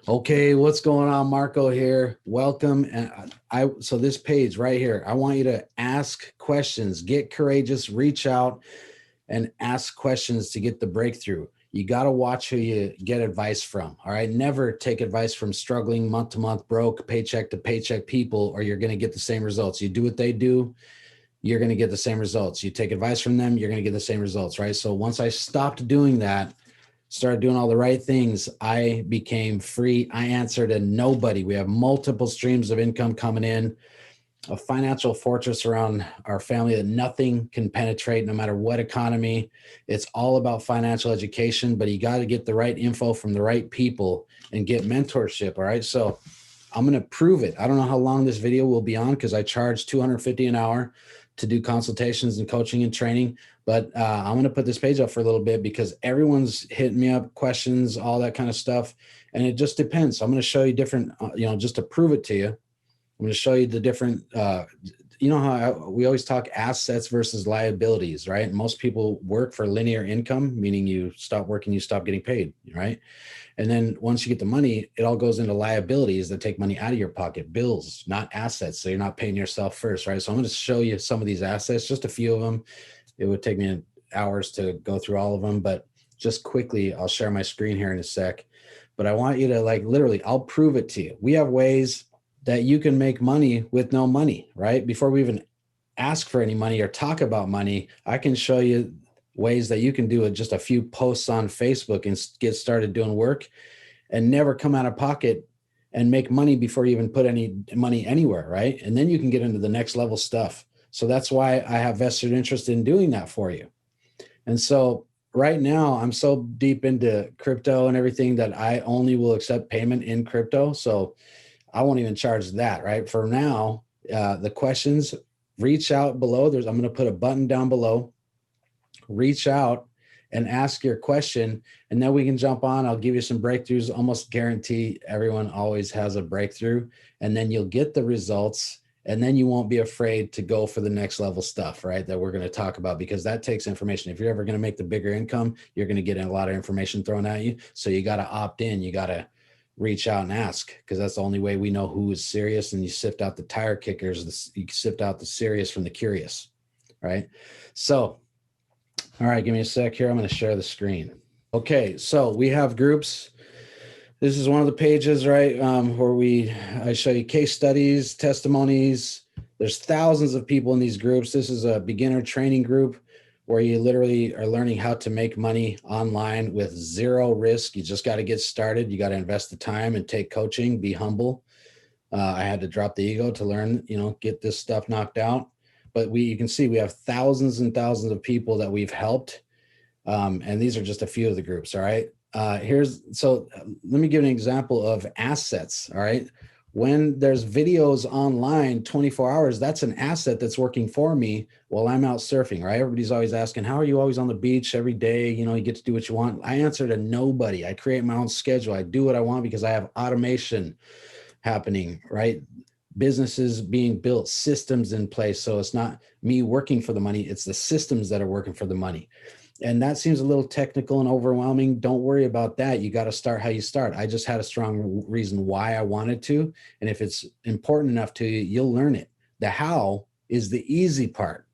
Okay, what's going on? Marco here. Welcome. And so this page right here, I want you to ask questions, get courageous, reach out and ask questions to get the breakthrough. You got to watch who you get advice from. All right. Never take advice from struggling month to month, broke, paycheck to paycheck people, or you're going to get the same results. You do what they do, you're going to get the same results. You take advice from them, you're going to get the same results. Right. So once I stopped doing that, started doing all the right things, I became free. I answer to nobody. We have multiple streams of income coming in, a financial fortress around our family that nothing can penetrate no matter what economy. It's all about financial education, but you got to get the right info from the right people and get mentorship. All right. So I'm going to prove it. I don't know how long this video will be on because I charge $250 an hour to do consultations and coaching and training. But I'm going to put this page up for a little bit because everyone's hitting me up, questions, all that kind of stuff. And it just depends. So I'm going to show you different, just to prove it to you. I'm going to show you the different, how we always talk assets versus liabilities, right? Most people work for linear income, meaning you stop working, you stop getting paid, right? And then once you get the money, it all goes into liabilities that take money out of your pocket, bills, not assets. So you're not paying yourself first, right? So I'm going to show you some of these assets, just a few of them. It would take me hours to go through all of them, but just quickly, I'll share my screen here in a sec. But I want you to literally, I'll prove it to you. We have ways that you can make money with no money, right? Before we even ask for any money or talk about money, I can show you ways that you can do just a few posts on Facebook and get started doing work and never come out of pocket and make money before you even put any money anywhere, right? And then you can get into the next level stuff. So that's why I have vested interest in doing that for you. And so right now I'm so deep into crypto and everything that I only will accept payment in crypto. So I won't even charge that, right? For now, the questions, reach out below. I'm going to put a button down below. Reach out and ask your question, and then we can jump on. I'll give you some breakthroughs. Almost guarantee everyone always has a breakthrough, and then you'll get the results, and then you won't be afraid to go for the next level stuff, right? That we're going to talk about, because that takes information. If you're ever going to make the bigger income, you're going to get a lot of information thrown at you. So you got to opt in. You got to reach out and ask, because that's the only way we know who is serious. And you sift out the tire kickers. You sift out the serious from the curious, right? So, all right, give me a sec here. I'm going to share the screen. Okay, so we have groups. This is one of the pages, right, where I show you case studies, testimonies. There's thousands of people in these groups. This is a beginner training group where you literally are learning how to make money online with zero risk. You just got to get started. You got to invest the time and take coaching, be humble. I had to drop the ego to learn, get this stuff knocked out. But you can see we have thousands and thousands of people that we've helped. And these are just a few of the groups. All right. Let me give an example of assets. All right. When there's videos online 24 hours, that's an asset that's working for me while I'm out surfing, right? Everybody's always asking, how are you always on the beach every day? You get to do what you want. I answer to nobody. I create my own schedule. I do what I want because I have automation happening, right? Businesses being built, systems in place. So it's not me working for the money, it's the systems that are working for the money. And that seems a little technical and overwhelming. Don't worry about that. You got to start how you start. I just had a strong reason why I wanted to. And if it's important enough to you, you'll learn it. The how is the easy part,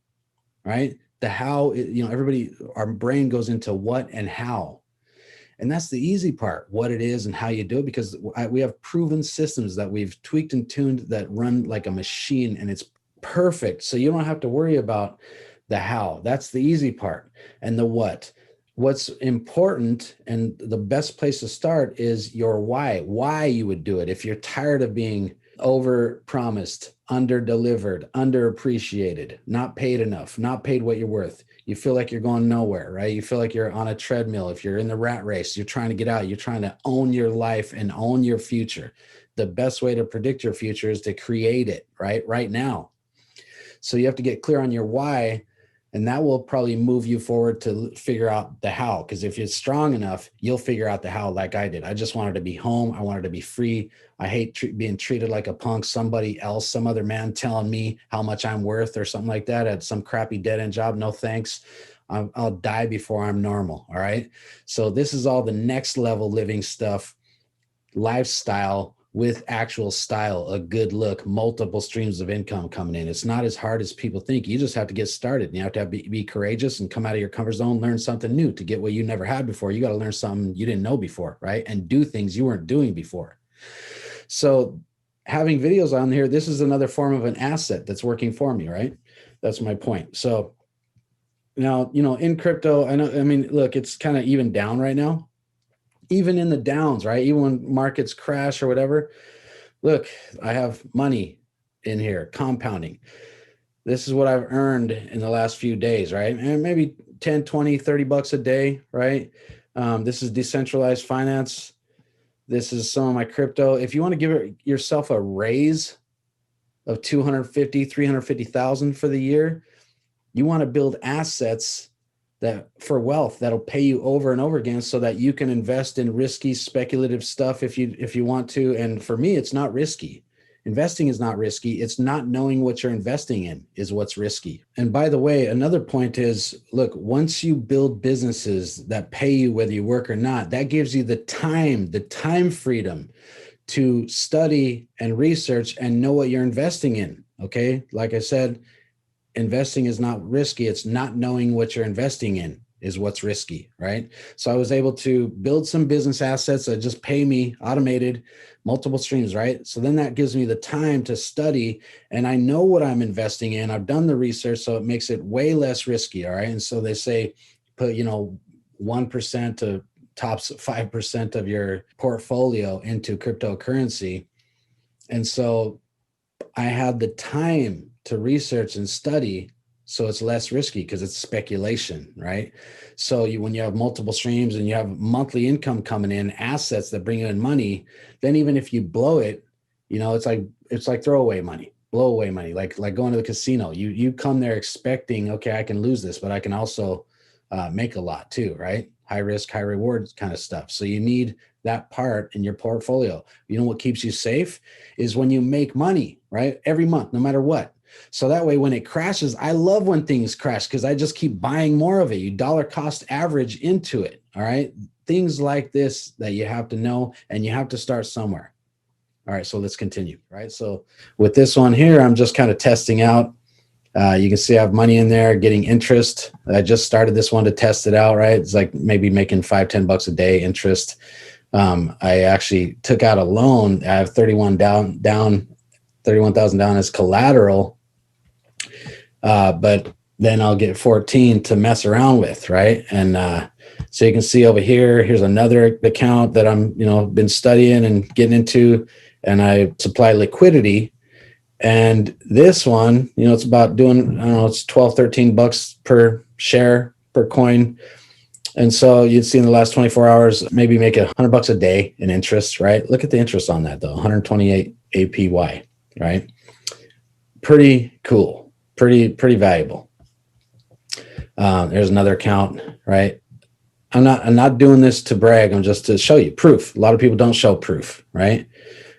right? The how, everybody, our brain goes into what and how. And that's the easy part, what it is and how you do it, because we have proven systems that we've tweaked and tuned that run like a machine, and it's perfect. So you don't have to worry about the how. That's the easy part. And the what. What's important and the best place to start is your why you would do it. If you're tired of being over promised, under delivered, underappreciated, not paid enough, not paid what you're worth, you feel like you're going nowhere, right? You feel like you're on a treadmill. If you're in the rat race, you're trying to get out, you're trying to own your life and own your future. The best way to predict your future is to create it right now. So you have to get clear on your why, and that will probably move you forward to figure out the how. Because if you're strong enough, you'll figure out the how like I did. I just wanted to be home. I wanted to be free. I hate being treated like a punk, somebody else, some other man telling me how much I'm worth or something like that at some crappy dead end job. No thanks. I'll die before I'm normal. All right. So this is all the next level living stuff. lifestyle with actual style, a good look, multiple streams of income coming in. It's not as hard as people think. You just have to get started. And you have to be courageous and come out of your comfort zone, learn something new to get what you never had before. You got to learn something you didn't know before, right? And do things you weren't doing before. So having videos on here, this is another form of an asset that's working for me, right? That's my point. So now, in crypto, look, it's kind of even down right now. Even in the downs, right? Even when markets crash or whatever, look, I have money in here compounding. This is what I've earned in the last few days, right? And maybe 10, 20, 30 bucks a day, right? This is decentralized finance. This is some of my crypto. If you want to give yourself a raise of 250, 350,000 for the year, you want to build assets that for wealth that'll pay you over and over again so that you can invest in risky speculative stuff if you want to. And for me, it's not risky. Investing is not risky. It's not knowing what you're investing in is what's risky. And by the way, another point is, look, once you build businesses that pay you whether you work or not, that gives you the time freedom to study and research and know what you're investing in. Okay. Like I said, investing is not risky. It's not knowing what you're investing in is what's risky, right? So I was able to build some business assets that just pay me automated, multiple streams, right? So then that gives me the time to study and I know what I'm investing in. I've done the research, so it makes it way less risky, all right? And so they say put, 1% to tops 5% of your portfolio into cryptocurrency. And so I had the time to research and study, so it's less risky because it's speculation, right? So when you have multiple streams and you have monthly income coming in, assets that bring in money, then even if you blow it, it's like throwaway money, blow away money, like going to the casino. You come there expecting, okay, I can lose this, but I can also make a lot too, right? High risk, high reward kind of stuff. So you need that part in your portfolio. You know what keeps you safe is when you make money, right? Every month, no matter what. So that way, when it crashes, I love when things crash because I just keep buying more of it. You dollar cost average into it. All right. Things like this that you have to know, and you have to start somewhere. All right. So let's continue. Right. So with this one here, I'm just kind of testing out. You can see I have money in there getting interest. I just started this one to test it out. Right. It's like maybe making $5-10 a day interest. I actually took out a loan. I have 31,000 down as collateral. But then I'll get 14 to mess around with, right? And so you can see over here, here's another account that I'm, been studying and getting into, and I supply liquidity. And this one, it's about doing, it's 12, 13 bucks per share, per coin. And so you'd see in the last 24 hours, maybe make $100 a day in interest, right? Look at the interest on that though, 128 APY, right? Pretty cool. Pretty valuable. There's another account, right? I'm not doing this to brag. I'm just to show you proof. A lot of people don't show proof, right?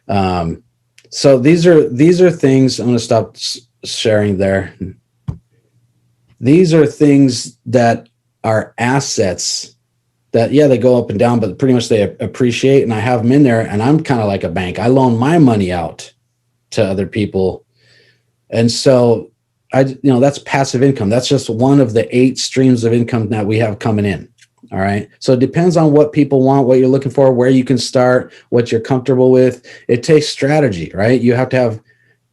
So these are things. I'm going to stop sharing there. These are things that are assets that, they go up and down, but pretty much they appreciate. And I have them in there, and I'm kind of like a bank. I loan my money out to other people, and so that's passive income. That's just one of the 8 streams of income that we have coming in. All right. So it depends on what people want, what you're looking for, where you can start, what you're comfortable with. It takes strategy, right? You have to have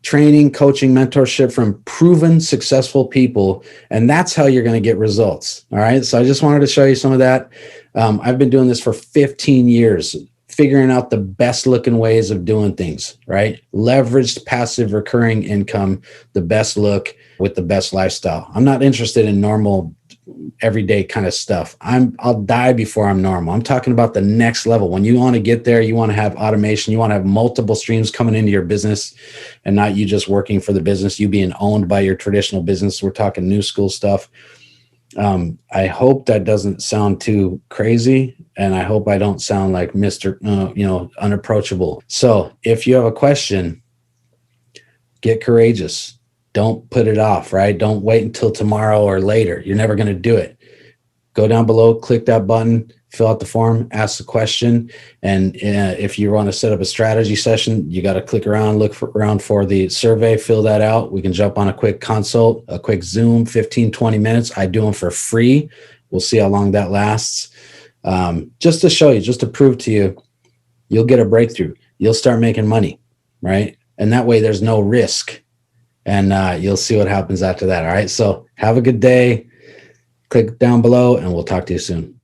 training, coaching, mentorship from proven successful people. And that's how you're going to get results. All right. So I just wanted to show you some of that. I've been doing this for 15 years. Figuring out the best looking ways of doing things, right? Leveraged passive recurring income, the best look with the best lifestyle. I'm not interested in normal everyday kind of stuff. I'll die before I'm normal. I'm talking about the next level. When you want to get there, you want to have automation, you want to have multiple streams coming into your business and not you just working for the business, you being owned by your traditional business. We're talking new school stuff. I hope that doesn't sound too crazy, and I hope I don't sound like Mr. Unapproachable. So if you have a question, get courageous. Don't put it off, right? Don't wait until tomorrow or later. You're never going to do it. Go down below, click that button, fill out the form, ask the question. And if you want to set up a strategy session, you got to click around, around for the survey, fill that out. We can jump on a quick consult, a quick Zoom, 15, 20 minutes. I do them for free. We'll see how long that lasts. Just to show you, just to prove to you, you'll get a breakthrough. You'll start making money, right? And that way there's no risk. And you'll see what happens after that. All right. So have a good day. Click down below and we'll talk to you soon.